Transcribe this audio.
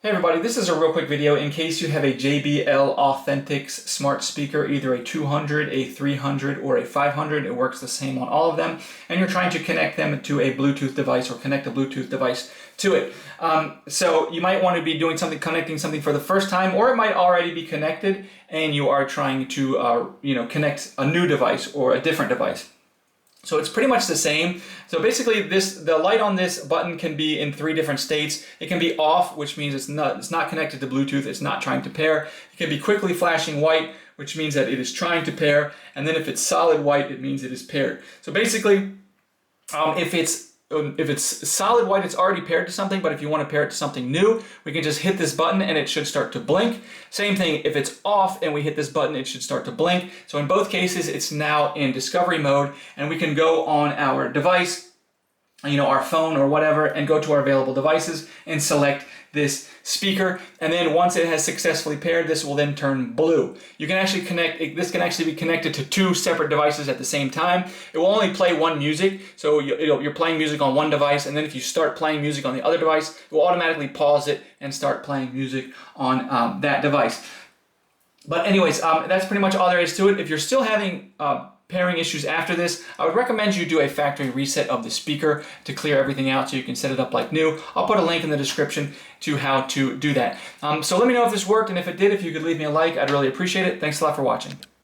Hey everybody, this is a real quick video in case you have a JBL Authentics smart speaker, either a 200, a 300, or a 500. It works the same on all of them, and you're trying to connect them to a Bluetooth device or connect a Bluetooth device to it. So you might want to be doing something, connecting something for the first time, or it might already be connected and you are trying to connect a new device or a different device. So it's pretty much the same. So basically the light on this button can be in 3 different states. It can be off, which means it's not connected to Bluetooth, it's not trying to pair. It can be quickly flashing white, which means that it is trying to pair. And then if it's solid white, it means it is paired. So basically, if it's solid white, it's already paired to something, but if you want to pair it to something new, we can just hit this button and it should start to blink. Same thing, if it's off and we hit this button, it should start to blink. So in both cases, it's now in discovery mode, and we can go on our device, our phone or whatever, and go to our available devices and select this speaker. And then once it has successfully paired, this will then turn blue. You can actually this can actually be connected to 2 separate devices at the same time. It will only play one music. So you're playing music on one device, and then if you start playing music on the other device, it will automatically pause it and start playing music on that device. But anyways, that's pretty much all there is to it. If you're still having pairing issues after this, I would recommend you do a factory reset of the speaker to clear everything out so you can set it up like new. I'll put a link in the description to how to do that. So let me know if this worked, and if it did, if you could leave me a like, I'd really appreciate it. Thanks a lot for watching.